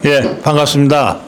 예, 반갑습니다.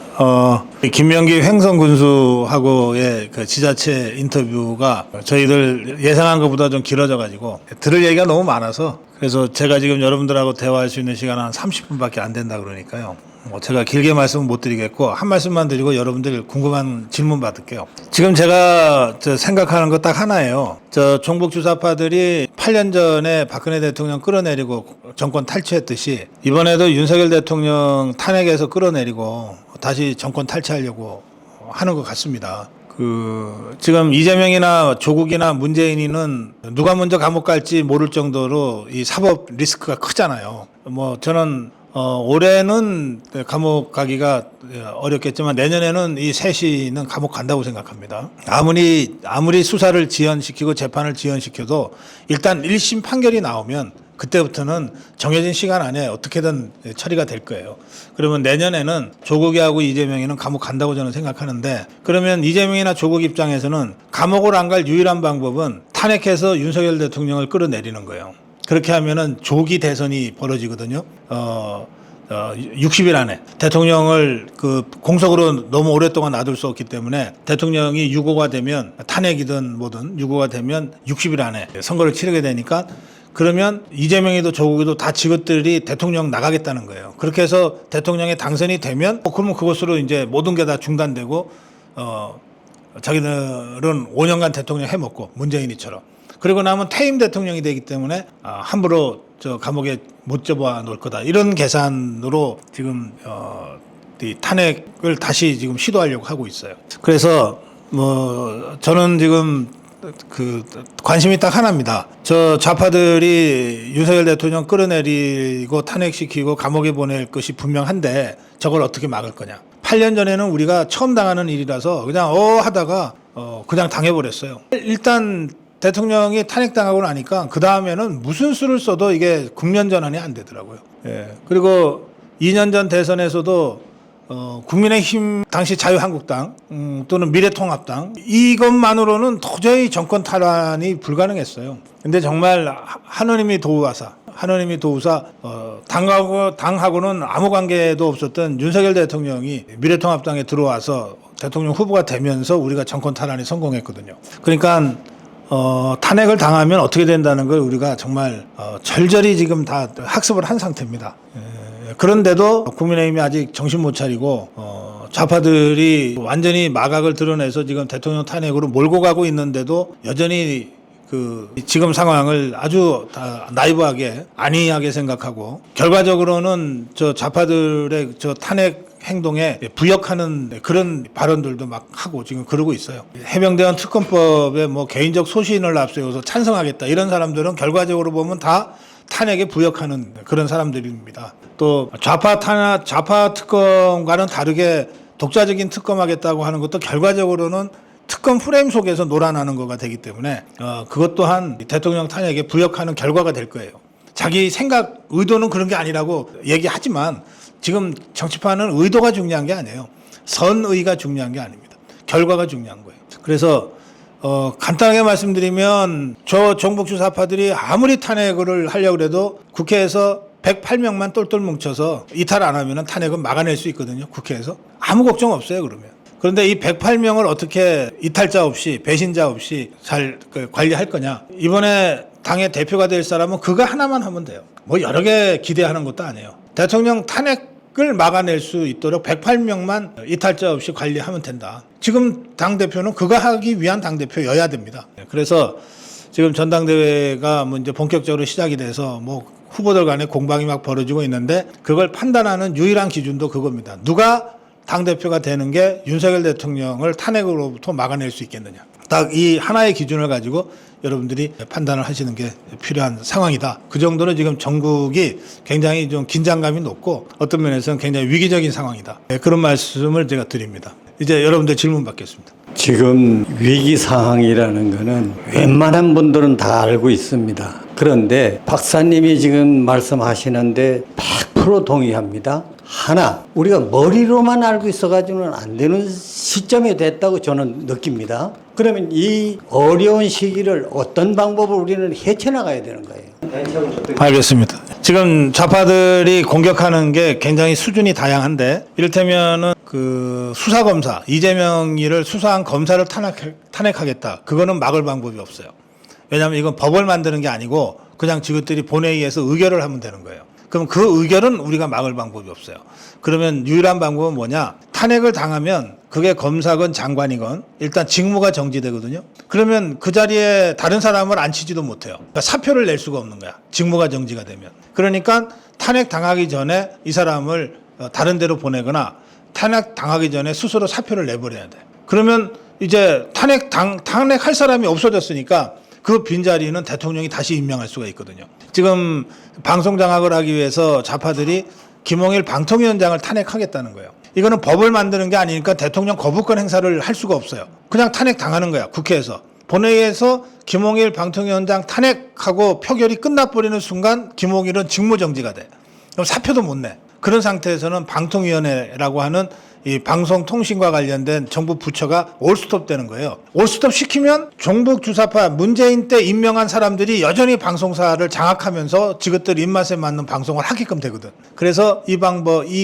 김명기 횡성군수하고의 그 지자체 인터뷰가 저희들 예상한 것보다 좀 길어져가지고 들을 얘기가 너무 많아서 그래서 제가 지금 여러분들하고 대화할 수 있는 시간은 한 30분밖에 안 된다 그러니까요. 제가 길게 말씀은 못 드리겠고 한 말씀만 드리고 여러분들 궁금한 질문 받을게요. 지금 제가 생각하는 거 딱 하나예요. 종북 주사파들이 8년 전에 박근혜 대통령 끌어내리고 정권 탈취했듯이 이번에도 윤석열 대통령 탄핵에서 끌어내리고 다시 정권 탈취하려고 하는 것 같습니다. 지금 이재명이나 조국이나 문재인이는 누가 먼저 감옥 갈지 모를 정도로 이 사법 리스크가 크잖아요. 저는 올해는 감옥 가기가 어렵겠지만 내년에는 이 셋이는 감옥 간다고 생각합니다. 아무리 수사를 지연시키고 재판을 지연시켜도 일단 1심 판결이 나오면 그때부터는 정해진 시간 안에 어떻게든 처리가 될 거예요. 그러면 내년에는 조국이하고 이재명이는 감옥 간다고 저는 생각하는데, 그러면 이재명이나 조국 입장에서는 감옥을 안 갈 유일한 방법은 탄핵해서 윤석열 대통령을 끌어내리는 거예요. 그렇게 하면은 조기 대선이 벌어지거든요. 60일 안에 대통령을 공석으로 너무 오랫동안 놔둘 수 없기 때문에 대통령이 유고가 되면 탄핵이든 뭐든 유고가 되면 60일 안에 선거를 치르게 되니까, 그러면 이재명이도 조국이도 다 지것들이 대통령 나가겠다는 거예요. 그렇게 해서 대통령이 당선이 되면 그러면 그것으로 이제 모든 게 다 중단되고 자기들은 5년간 대통령 해먹고 문재인이처럼. 그리고 나면 퇴임 대통령이 되기 때문에 함부로 감옥에 못 접어 놓을 거다. 이런 계산으로 지금 이 탄핵을 다시 지금 시도하려고 하고 있어요. 그래서 저는 지금 관심이 딱 하나입니다. 좌파들이 윤석열 대통령 끌어내리고 탄핵시키고 감옥에 보낼 것이 분명한데 저걸 어떻게 막을 거냐. 8년 전에는 우리가 처음 당하는 일이라서 그냥 하다가 그냥 당해버렸어요. 일단 대통령이 탄핵당하고 나니까 그 다음에는 무슨 수를 써도 이게 국면 전환이 안 되더라고요. 예. 그리고 2년 전 대선에서도 국민의힘 당시 자유한국당 또는 미래통합당 이것만으로는 도저히 정권 탈환이 불가능했어요. 근데 정말 하느님이 도우사 당하고는 아무 관계도 없었던 윤석열 대통령이 미래통합당에 들어와서 대통령 후보가 되면서 우리가 정권 탈환이 성공했거든요. 그러니까 탄핵을 당하면 어떻게 된다는 걸 우리가 정말 절절히 지금 다 학습을 한 상태입니다. 그런데도 국민의힘이 아직 정신 못 차리고 좌파들이 완전히 마각을 드러내서 지금 대통령 탄핵으로 몰고 가고 있는데도 여전히 지금 상황을 아주 다 나이브하게 안이하게 생각하고, 결과적으로는 좌파들의 탄핵 행동에 부역하는 그런 발언들도 막 하고 지금 그러고 있어요. 해병대원 특검법에 개인적 소신을 앞세워서 찬성하겠다 이런 사람들은 결과적으로 보면 다 탄핵에 부역하는 그런 사람들입니다. 또 좌파 특검과는 다르게 독자적인 특검하겠다고 하는 것도 결과적으로는 특검 프레임 속에서 놀아나는 거가 되기 때문에 그것 또한 대통령 탄핵에 부역하는 결과가 될 거예요. 자기 생각 의도는 그런 게 아니라고 얘기하지만 지금 정치판은 의도가 중요한 게 아니에요. 선의가 중요한 게 아닙니다. 결과가 중요한 거예요. 그래서 간단하게 말씀드리면 종북 주사파들이 아무리 탄핵을 하려고 해도 국회에서 108명만 똘똘 뭉쳐서 이탈 안 하면 탄핵은 막아낼 수 있거든요. 국회에서. 아무 걱정 없어요. 그런데 이 108명을 어떻게 이탈자 없이 배신자 없이 잘 관리할 거냐. 이번에 당의 대표가 될 사람은 그거 하나만 하면 돼요. 여러 개 기대하는 것도 아니에요. 대통령 탄핵을 막아낼 수 있도록 108명만 이탈자 없이 관리하면 된다. 지금 당대표는 그거 하기 위한 당대표여야 됩니다. 그래서 지금 전당대회가 이제 본격적으로 시작이 돼서 후보들 간에 공방이 막 벌어지고 있는데, 그걸 판단하는 유일한 기준도 그겁니다. 누가 당대표가 되는 게 윤석열 대통령을 탄핵으로부터 막아낼 수 있겠느냐. 딱 이 하나의 기준을 가지고 여러분들이 판단을 하시는 게 필요한 상황이다. 그 정도로 지금 전국이 굉장히 좀 긴장감이 높고 어떤 면에서는 굉장히 위기적인 상황이다. 그런 말씀을 제가 드립니다. 이제 여러분들 질문 받겠습니다. 지금 위기 상황이라는 거는 웬만한 분들은 다 알고 있습니다. 그런데 박사님이 지금 말씀하시는데 100% 동의합니다. 하나, 우리가 머리로만 알고 있어가지고는 안 되는 시점이 됐다고 저는 느낍니다. 그러면 이 어려운 시기를 어떤 방법으로 우리는 헤쳐나가야 되는 거예요? 알겠습니다. 지금 지금 좌파들이 공격하는 게 굉장히 수준이 다양한데, 이를테면은 그 수사검사, 이재명이를 수사한 검사를 탄핵하겠다. 그거는 막을 방법이 없어요. 왜냐하면 이건 법을 만드는 게 아니고 그냥 지그들이 본회의에서 의결을 하면 되는 거예요. 그럼 그 의결은 우리가 막을 방법이 없어요. 그러면 유일한 방법은 뭐냐? 탄핵을 당하면 그게 검사건 장관이건 일단 직무가 정지되거든요. 그러면 그 자리에 다른 사람을 앉히지도 못해요. 그러니까 사표를 낼 수가 없는 거야. 직무가 정지가 되면. 그러니까 탄핵 당하기 전에 이 사람을 다른 데로 보내거나 탄핵 당하기 전에 스스로 사표를 내버려야 돼. 그러면 이제 탄핵할 사람이 없어졌으니까 그 빈자리는 대통령이 다시 임명할 수가 있거든요. 지금 방송 장악을 하기 위해서 좌파들이 김홍일 방통위원장을 탄핵하겠다는 거예요. 이거는 법을 만드는 게 아니니까 대통령 거부권 행사를 할 수가 없어요. 그냥 탄핵 당하는 거야, 국회에서. 본회의에서 김홍일 방통위원장 탄핵하고 표결이 끝나버리는 순간 김홍일은 직무정지가 돼. 그럼 사표도 못 내. 그런 상태에서는 방통위원회라고 하는 이 방송통신과 관련된 정부 부처가 올스톱 되는 거예요. 올스톱 시키면 종북 주사파 문재인 때 임명한 사람들이 여전히 방송사를 장악하면서 지그들 입맛에 맞는 방송을 하게끔 되거든. 그래서 이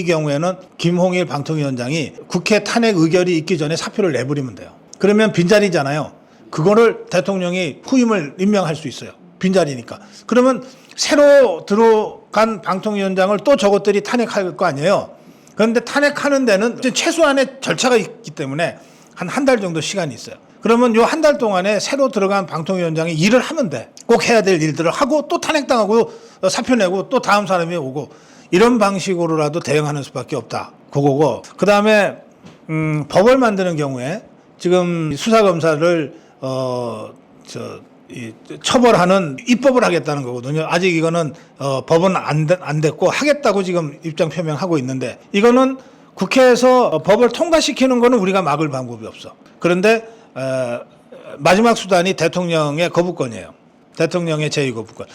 경우에는 김홍일 방통위원장이 국회 탄핵 의결이 있기 전에 사표를 내버리면 돼요. 그러면 빈자리잖아요. 그거를 대통령이 후임을 임명할 수 있어요. 빈자리니까. 그러면 새로 들어간 방통위원장을 또 저것들이 탄핵할 거 아니에요. 그런데 탄핵하는 데는 최소한의 절차가 있기 때문에 한 달 정도 시간이 있어요. 그러면 요 한 달 동안에 새로 들어간 방통위원장이 일을 하면 돼. 꼭 해야 될 일들을 하고 또 탄핵당하고 사표 내고 또 다음 사람이 오고 이런 방식으로라도 대응하는 수밖에 없다. 그거고. 그다음에 법을 만드는 경우에 지금 수사검사를 처벌하는 입법을 하겠다는 거거든요. 아직 이거는 법은 안 됐고 하겠다고 지금 입장 표명하고 있는데 이거는 국회에서 법을 통과시키는 거는 우리가 막을 방법이 없어. 그런데 마지막 수단이 대통령의 거부권이에요. 대통령의 제2거부권.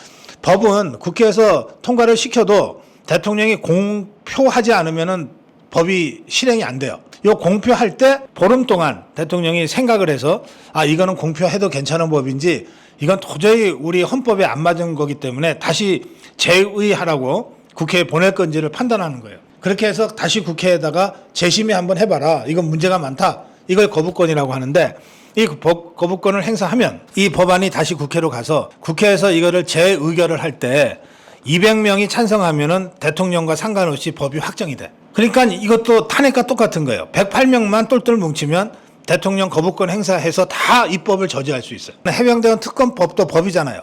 법은 국회에서 통과를 시켜도 대통령이 공표하지 않으면은 법이 실행이 안 돼요. 요 공표할 때 보름 동안 대통령이 생각을 해서 이거는 공표해도 괜찮은 법인지 이건 도저히 우리 헌법에 안 맞은 거기 때문에 다시 재의하라고 국회에 보낼 건지를 판단하는 거예요. 그렇게 해서 다시 국회에다가 재심의 한번 해봐라. 이건 문제가 많다. 이걸 거부권이라고 하는데 이 거부권을 행사하면 이 법안이 다시 국회로 가서 국회에서 이거를 재의결을 할 때 200명이 찬성하면은 대통령과 상관없이 법이 확정이 돼. 그러니까 이것도 탄핵과 똑같은 거예요. 108명만 똘똘 뭉치면 대통령 거부권 행사해서 다 입법을 저지할 수 있어요. 해병대원 특검법도 법이잖아요.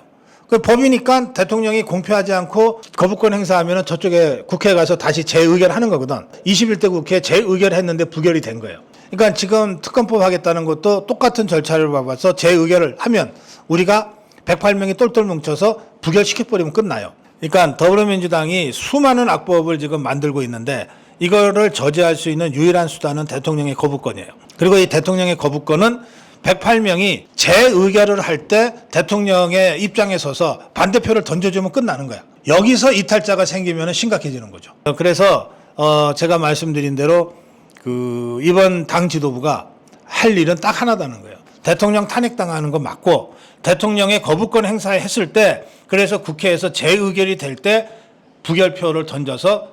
그 법이니까 대통령이 공표하지 않고 거부권 행사하면 저쪽에 국회에 가서 다시 재의결하는 거거든. 21대 국회에 재의결했는데 부결이 된 거예요. 그러니까 지금 특검법 하겠다는 것도 똑같은 절차를 밟아서 재의결을 하면 우리가 108명이 똘똘 뭉쳐서 부결시켜버리면 끝나요. 그러니까 더불어민주당이 수많은 악법을 지금 만들고 있는데 이거를 저지할 수 있는 유일한 수단은 대통령의 거부권이에요. 그리고 이 대통령의 거부권은 108명이 재의결을 할 때 대통령의 입장에 서서 반대표를 던져주면 끝나는 거야. 여기서 이탈자가 생기면 심각해지는 거죠. 그래서 제가 말씀드린 대로 이번 당 지도부가 할 일은 딱 하나다는 거예요. 대통령 탄핵당하는 거 맞고 대통령의 거부권 행사했을 때 그래서 국회에서 재의결이 될 때 부결표를 던져서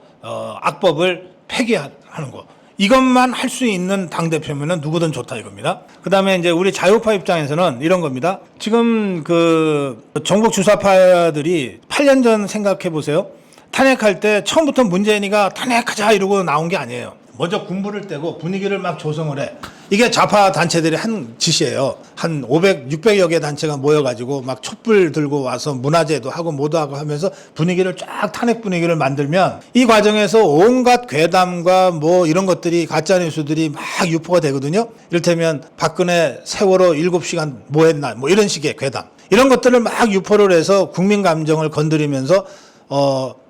악법을 폐기하는 거. 이것만 할 수 있는 당대표면은 누구든 좋다 이겁니다. 그 다음에 이제 우리 자유파 입장에서는 이런 겁니다. 지금 정북 주사파들이 8년 전 생각해 보세요. 탄핵할 때 처음부터 문재인이가 탄핵하자 이러고 나온 게 아니에요. 먼저 군부를 떼고 분위기를 막 조성을 해. 이게 좌파 단체들이 한 짓이에요. 한 600여 개 단체가 모여가지고 막 촛불 들고 와서 문화제도 하고 뭐도 하고 하면서 분위기를 쫙 탄핵 분위기를 만들면 이 과정에서 온갖 괴담과 뭐 이런 것들이 가짜뉴스들이 막 유포가 되거든요. 이를테면 박근혜 세월호 7시간 뭐 했나 뭐 이런 식의 괴담. 이런 것들을 막 유포를 해서 국민 감정을 건드리면서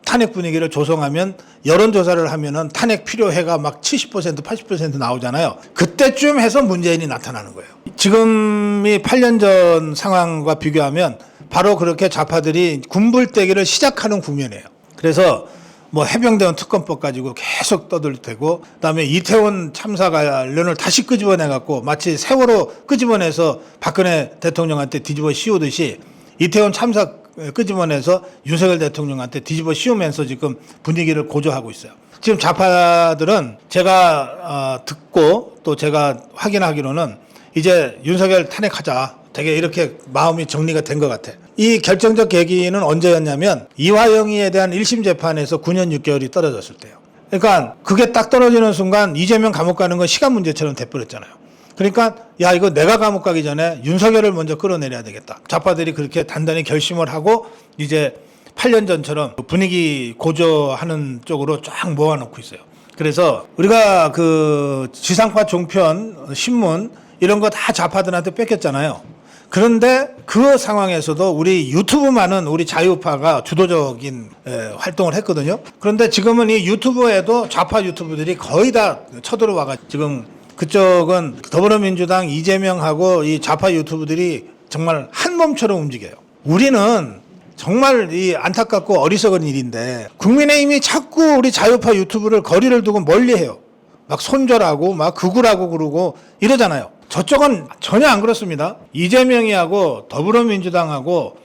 탄핵 분위기를 조성하면 여론조사를 하면은 탄핵 필요해가 막 70% 80% 나오잖아요. 그때쯤 해서 문재인이 나타나는 거예요. 지금이 8년 전 상황과 비교하면 바로 그렇게 좌파들이 군불대기를 시작하는 국면이에요. 그래서 뭐 해병대원 특검법 가지고 계속 떠들대고 그다음에 이태원 참사 관련을 다시 끄집어내갖고 마치 세월호 끄집어내서 박근혜 대통령한테 뒤집어 씌우듯이 이태원 참사 끄집어내서 윤석열 대통령한테 뒤집어 씌우면서 지금 분위기를 고조하고 있어요. 지금 좌파들은 제가 듣고 또 제가 확인하기로는 이제 윤석열 탄핵하자. 되게 이렇게 마음이 정리가 된 것 같아. 이 결정적 계기는 언제였냐면 이화영이에 대한 1심 재판에서 9년 6개월이 떨어졌을 때요. 그러니까 그게 딱 떨어지는 순간 이재명 감옥 가는 건 시간 문제처럼 돼버렸잖아요. 그러니까 야 이거 내가 감옥 가기 전에 윤석열을 먼저 끌어내려야 되겠다. 좌파들이 그렇게 단단히 결심을 하고 이제 8년 전처럼 분위기 고조하는 쪽으로 쫙 모아놓고 있어요. 그래서 우리가 그 지상파 종편 신문 이런 거 다 좌파들한테 뺏겼잖아요. 그런데 그 상황에서도 우리 유튜브만은 우리 자유파가 주도적인 활동을 했거든요. 그런데 지금은 이 유튜브에도 좌파 유튜브들이 거의 다 쳐들어와가 지금 그쪽은 더불어민주당 이재명하고 이 좌파 유튜브들이 정말 한 몸처럼 움직여요. 우리는 정말 이 안타깝고 어리석은 일인데 국민의힘이 자꾸 우리 자유파 유튜브를 거리를 두고 멀리해요. 막 손절하고 막 극우라고 그러고 이러잖아요. 저쪽은 전혀 안 그렇습니다. 이재명이하고 더불어민주당하고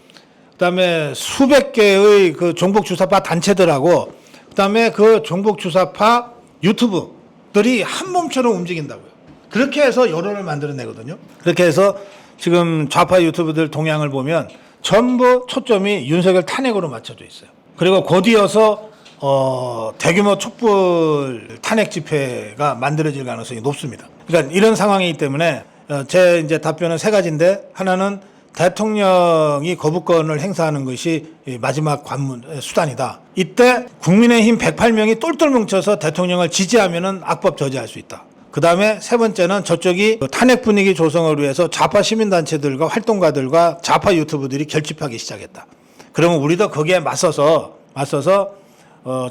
그다음에 수백 개의 그 종북 주사파 단체들하고 그다음에 그 종북 주사파 유튜브들이 한 몸처럼 움직인다고요. 그렇게 해서 여론을 만들어내거든요. 그렇게 해서 지금 좌파 유튜브들 동향을 보면 전부 초점이 윤석열 탄핵으로 맞춰져 있어요. 그리고 곧이어서 대규모 촛불 탄핵 집회가 만들어질 가능성이 높습니다. 그러니까 이런 상황이기 때문에 제 이제 답변은 세 가지인데 하나는 대통령이 거부권을 행사하는 것이 마지막 수단이다. 이때 국민의힘 108명이 똘똘 뭉쳐서 대통령을 지지하면은 악법 저지할 수 있다. 그 다음에 세 번째는 저쪽이 탄핵 분위기 조성을 위해서 좌파 시민단체들과 활동가들과 좌파 유튜브들이 결집하기 시작했다. 그러면 우리도 거기에 맞서서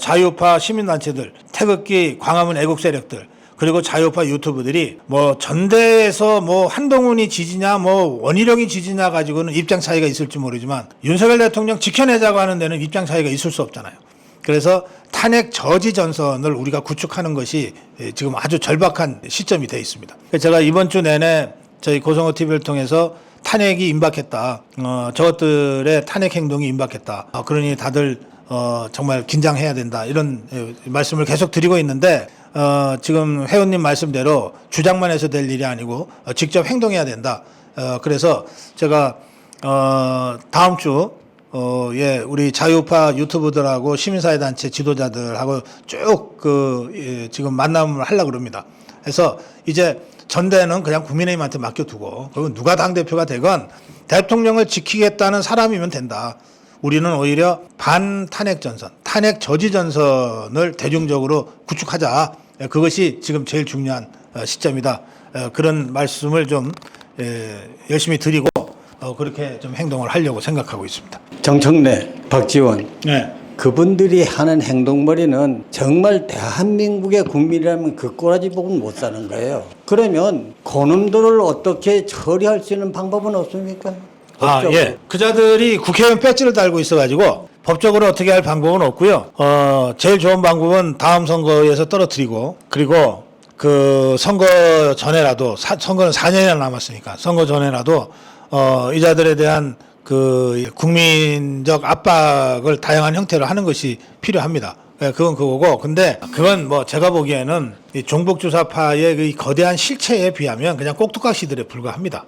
자유파 시민단체들, 태극기, 광화문 애국 세력들, 그리고 자유파 유튜브들이 뭐 전대에서 뭐 한동훈이 지지냐 뭐 원희룡이 지지냐 가지고는 입장 차이가 있을지 모르지만 윤석열 대통령 지켜내자고 하는 데는 입장 차이가 있을 수 없잖아요. 그래서 탄핵 저지 전선을 우리가 구축하는 것이 지금 아주 절박한 시점이 되어 있습니다. 제가 이번 주 내내 저희 고성호 TV를 통해서 탄핵이 임박했다. 저것들의 탄핵 행동이 임박했다. 그러니 다들 정말 긴장해야 된다. 이런 말씀을 계속 드리고 있는데 지금 회원님 말씀대로 주장만 해서 될 일이 아니고 직접 행동해야 된다. 그래서 제가 다음 주 우리 자유파 유튜브들하고 시민사회단체 지도자들하고 쭉 지금 만남을 하려고 그럽니다. 그래서 이제 전대는 그냥 국민의힘한테 맡겨두고 그리고 누가 당대표가 되건 대통령을 지키겠다는 사람이면 된다. 우리는 오히려 반탄핵 전선, 탄핵 저지 전선을 대중적으로 구축하자. 그것이 지금 제일 중요한 시점이다. 그런 말씀을 좀 열심히 드리고 그렇게 좀 행동을 하려고 생각하고 있습니다. 정청래, 박지원. 네. 그분들이 하는 행동머리는 정말 대한민국의 국민이라면 그 꼬라지 보고는 못 사는 거예요. 그러면 그놈들을 어떻게 처리할 수 있는 방법은 없습니까? 예. 그자들이 국회의원 배지를 달고 있어가지고 법적으로 어떻게 할 방법은 없고요. 제일 좋은 방법은 다음 선거에서 떨어뜨리고 그리고 그 선거 전에라도 선거는 4년이나 남았으니까 선거 전에라도 이 자들에 대한 그 국민적 압박을 다양한 형태로 하는 것이 필요합니다. 그건 그거고, 근데 그건 뭐 제가 보기에는 이 종북주사파의 그 거대한 실체에 비하면 그냥 꼭두각시들에 불과합니다.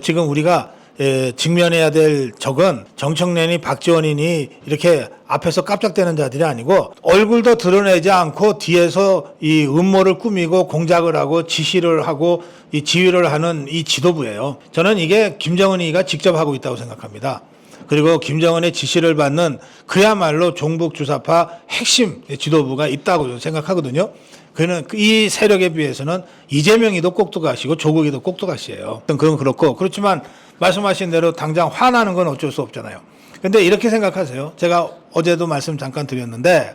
지금 우리가 직면해야 될 적은 정청래니 박지원이니 이렇게 앞에서 깜짝대는 자들이 아니고 얼굴도 드러내지 않고 뒤에서 이 음모를 꾸미고 공작을 하고 지시를 하고 이 지휘를 하는 이 지도부예요. 저는 이게 김정은이가 직접 하고 있다고 생각합니다. 그리고 김정은의 지시를 받는 그야말로 종북주사파 핵심 지도부가 있다고 생각하거든요. 그는 이 세력에 비해서는 이재명이도 꼭두각시고 조국이도 꼭두각시예요. 그건 그렇고 그렇지만 말씀하신 대로 당장 화나는 건 어쩔 수 없잖아요. 근데 이렇게 생각하세요. 제가 어제도 말씀 잠깐 드렸는데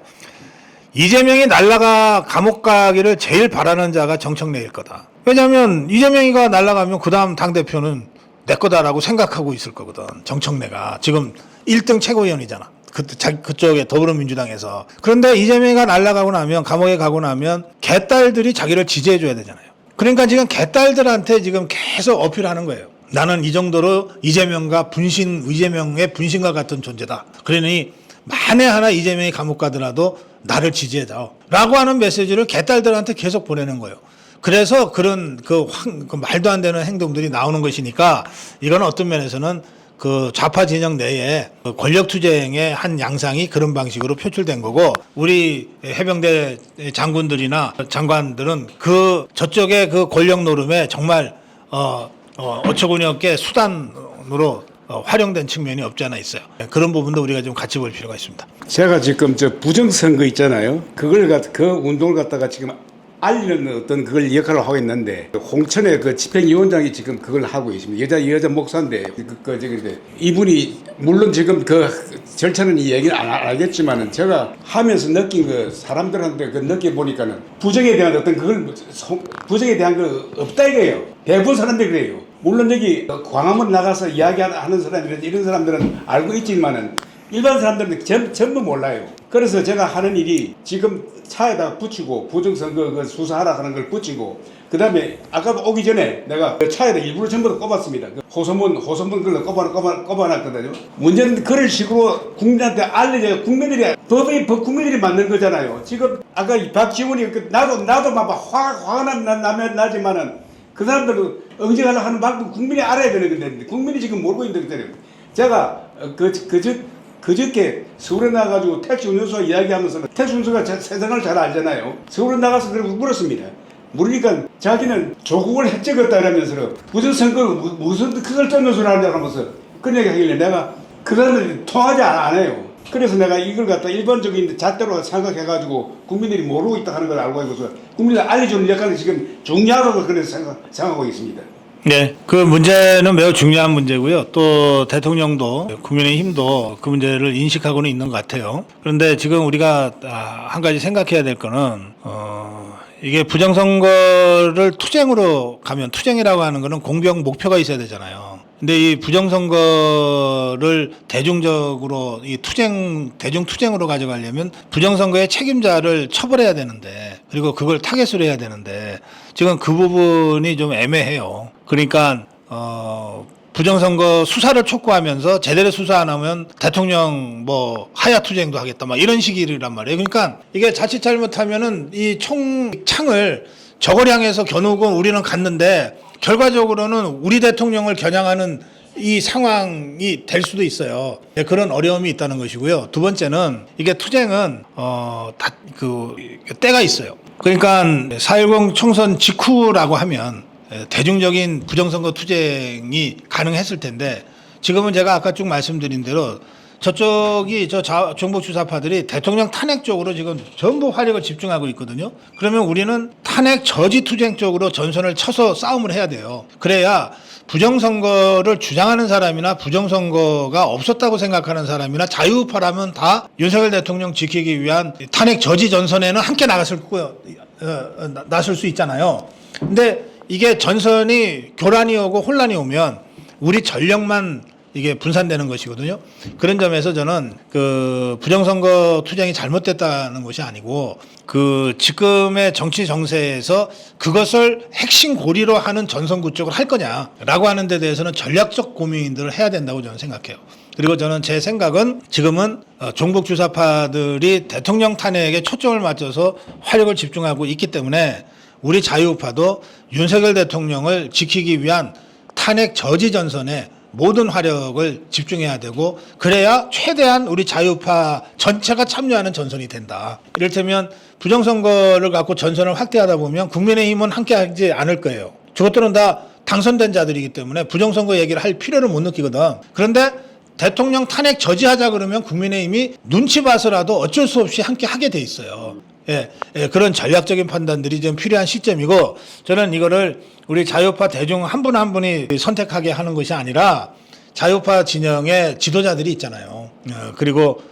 이재명이 날라가 감옥 가기를 제일 바라는 자가 정청래일 거다. 왜냐하면 이재명이가 날라가면 그 다음 당대표는 내 거다라고 생각하고 있을 거거든. 정청래가 지금 1등 최고위원이잖아. 그쪽에 더불어민주당에서. 그런데 이재명이가 날아가고 나면 감옥에 가고 나면 개딸들이 자기를 지지해 줘야 되잖아요. 그러니까 지금 개딸들한테 지금 계속 어필하는 거예요. 나는 이 정도로 이재명의 분신과 같은 존재다. 그러니 만에 하나 이재명이 감옥 가더라도 나를 지지해줘. 라고 하는 메시지를 개딸들한테 계속 보내는 거예요. 그래서 그런 그 말도 안 되는 행동들이 나오는 것이니까 이건 어떤 면에서는 그 좌파 진영 내에 그 권력 투쟁의 한 양상이 그런 방식으로 표출된 거고, 우리 해병대 장군들이나 장관들은 그 저쪽의 그 권력 노름에 정말 어처구니 없게 수단으로 활용된 측면이 없지 않아 있어요. 그런 부분도 우리가 좀 같이 볼 필요가 있습니다. 제가 지금 저 부정선거 있잖아요. 그 운동을 갖다가 지금 알리는 어떤 그걸 역할을 하고 있는데, 홍천의 그 집행위원장이 지금 그걸 하고 있습니다. 여자 목사인데, 이분이 물론 지금 그 절차는 이 얘기는 안 알겠지만은 제가 하면서 느낀 그 사람들한테 그 느껴보니까는 부정에 대한 어떤 부정에 대한 그 없다 이거예요. 대부분 사람들이 그래요. 물론 여기 광화문 나가서 이야기하는 사람들은 이런 사람들은 알고 있지만은 일반 사람들은 전부 몰라요. 그래서 제가 하는 일이 지금 차에다 붙이고 부정선거 그 수사하라 하는 걸 붙이고, 그 다음에 아까 오기 전에 내가 차에다 일부러 전부 다 꼽았습니다. 호소문 그걸 꼽아놨거든요. 문제는 그런 식으로 국민한테 알려져. 국민들이 만든 거잖아요. 지금 아까 박지원이 나도 막 화가 나지만은 그 사람들은 응징하려고 하는 방법 국민이 알아야 되는 건데 국민이 지금 모르고 있는 거잖아요. 제가 그저께 서울에 나가가지고 택시 운전수와 이야기하면서, 택시 운전수가 세상을 잘 알잖아요. 서울에 나가서 그러고 물었습니다. 물으니까 자기는 조국을 해찍었다 이러면서 부정선거 무슨 그걸 떠는 소리 하냐고 하면서 그런 얘기 하길래 내가 그 사람들이 통하지 않아요. 그래서 내가 이걸 갖다 일반적인 잣대로 생각해가지고 국민들이 모르고 있다 하는 걸 알고 있어서 국민들 알려주는 역할이 지금 중요하다고 그래서 생각하고 있습니다. 네, 그 문제는 매우 중요한 문제고요. 또 대통령도 국민의힘도 그 문제를 인식하고는 있는 것 같아요. 그런데 지금 우리가 한 가지 생각해야 될 거는 이게 부정선거를 투쟁으로 가면, 투쟁이라고 하는 거는 공병 목표가 있어야 되잖아요. 근데 이 부정선거를 대중적으로 대중 투쟁으로 가져가려면 부정선거의 책임자를 처벌해야 되는데, 그리고 그걸 타겟으로 해야 되는데 지금 그 부분이 좀 애매해요. 그러니까 부정선거 수사를 촉구하면서 제대로 수사 안 하면 대통령 하야 투쟁도 하겠다 이런 식이란 말이에요. 그러니까 이게 자칫 잘못하면은 이 창을 저걸 향해서 겨누고 우리는 갔는데 결과적으로는 우리 대통령을 겨냥하는 이 상황이 될 수도 있어요. 그런 어려움이 있다는 것이고요. 두 번째는 이게 투쟁은 때가 있어요. 그러니까 4.10 총선 직후라고 하면 대중적인 부정선거 투쟁이 가능했을 텐데, 지금은 제가 아까 쭉 말씀드린 대로 저쪽이 정복 주사파들이 대통령 탄핵 쪽으로 지금 전부 화력을 집중하고 있거든요. 그러면 우리는 탄핵 저지 투쟁 쪽으로 전선을 쳐서 싸움을 해야 돼요. 그래야 부정선거를 주장하는 사람이나 부정선거가 없었다고 생각하는 사람이나 자유우파라면 다 윤석열 대통령 지키기 위한 탄핵 저지 전선에는 함께 나설 수 있잖아요. 근데 이게 전선이 교란이 오고 혼란이 오면 우리 전력만 이게 분산되는 것이거든요. 그런 점에서 저는 그 부정선거 투쟁이 잘못됐다는 것이 아니고, 그 지금의 정치 정세에서 그것을 핵심 고리로 하는 전선구 쪽을 할 거냐라고 하는 데 대해서는 전략적 고민들을 해야 된다고 저는 생각해요. 그리고 저는 제 생각은 지금은 종북 주사파들이 대통령 탄핵에 초점을 맞춰서 화력을 집중하고 있기 때문에 우리 자유우파도 윤석열 대통령을 지키기 위한 탄핵 저지 전선에 모든 화력을 집중해야 되고, 그래야 최대한 우리 자유파 전체가 참여하는 전선이 된다. 이를테면 부정선거를 갖고 전선을 확대하다 보면 국민의힘은 함께하지 않을 거예요. 저것들은 다 당선된 자들이기 때문에 부정선거 얘기를 할 필요를 못 느끼거든. 그런데 대통령 탄핵 저지하자 그러면 국민의힘이 눈치 봐서라도 어쩔 수 없이 함께 하게 돼 있어요. 그런 전략적인 판단들이 좀 필요한 시점이고, 저는 이거를 우리 자유파 대중 한 분 한 분이 선택하게 하는 것이 아니라 자유파 진영의 지도자들이 있잖아요. 그리고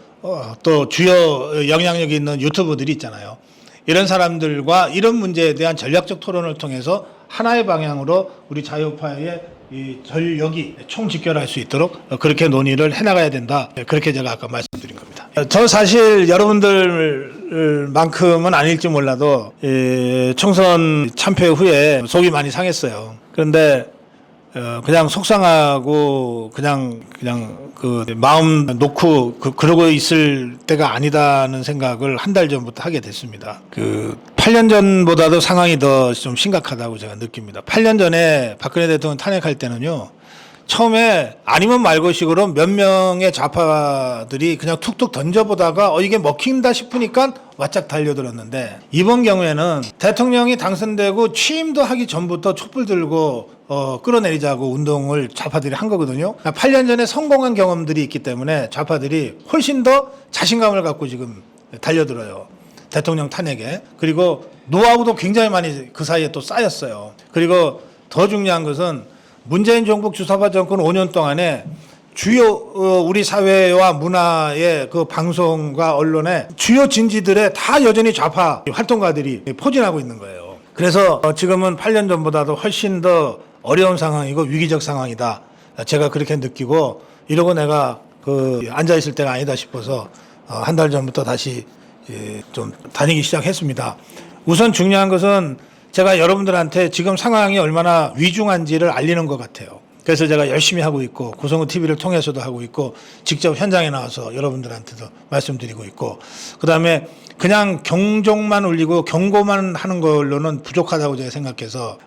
또 주요 영향력이 있는 유튜버들이 있잖아요. 이런 사람들과 이런 문제에 대한 전략적 토론을 통해서 하나의 방향으로 우리 자유파의 이 전력이 총집결할 수 있도록 그렇게 논의를 해나가야 된다. 그렇게 제가 아까 말씀드린 겁니다. 저 사실 여러분들만큼은 아닐지 몰라도 총선 참패 후에 속이 많이 상했어요. 그런데 그냥 속상하고 그냥 그 마음 놓고 그러고 있을 때가 아니다는 생각을 한 달 전부터 하게 됐습니다. 그 8년 전보다도 상황이 더 좀 심각하다고 제가 느낍니다. 8년 전에 박근혜 대통령 탄핵할 때는요. 처음에 아니면 말고식으로 몇 명의 좌파들이 그냥 툭툭 던져보다가 이게 먹힌다 싶으니까 와짝 달려들었는데 이번 경우에는 대통령이 당선되고 취임도 하기 전부터 촛불 들고 끌어내리자고 운동을 좌파들이 한 거거든요. 8년 전에 성공한 경험들이 있기 때문에 좌파들이 훨씬 더 자신감을 갖고 지금 달려들어요. 대통령 탄핵에. 그리고 노하우도 굉장히 많이 그 사이에 또 쌓였어요. 그리고 더 중요한 것은 문재인 정부 주사파 정권 5년 동안에 주요 우리 사회와 문화의 그 방송과 언론의 주요 진지들에 다 여전히 좌파 활동가들이 포진하고 있는 거예요. 그래서 지금은 8년 전보다도 훨씬 더 어려운 상황이고 위기적 상황이다. 제가 그렇게 느끼고 이러고 내가 그 앉아 있을 때가 아니다 싶어서 한 달 전부터 다시 좀 다니기 시작했습니다. 우선 중요한 것은 제가 여러분들한테 지금 상황이 얼마나 위중한지를 알리는 것 같아요. 그래서 제가 열심히 하고 있고 고성우 TV를 통해서도 하고 있고 직접 현장에 나와서 여러분들한테도 말씀드리고 있고 그다음에 그냥 경종만 울리고 경고만 하는 걸로는 부족하다고 제가 생각해서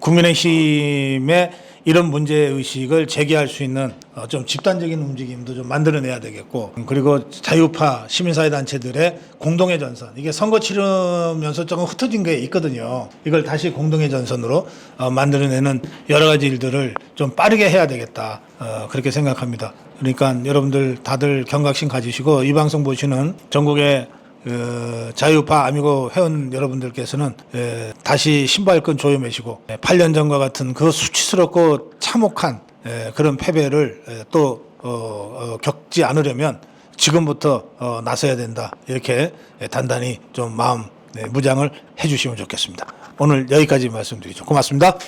국민의힘의 이런 문제의식을 제기할 수 있는 좀 집단적인 움직임도 좀 만들어내야 되겠고 그리고 자유파 시민사회단체들의 공동의 전선 이게 선거 치르면서 조금 흩어진 게 있거든요. 이걸 다시 공동의 전선으로 만들어내는 여러 가지 일들을 좀 빠르게 해야 되겠다 그렇게 생각합니다. 그러니까 여러분들 다들 경각심 가지시고 이 방송 보시는 전국의 자유파 아미고 회원 여러분들께서는 다시 신발끈 조여매시고 8년 전과 같은 그 수치스럽고 참혹한 그런 패배를 또 겪지 않으려면 지금부터 나서야 된다 이렇게 단단히 좀 마음 무장을 해주시면 좋겠습니다. 오늘 여기까지 말씀드리죠. 고맙습니다.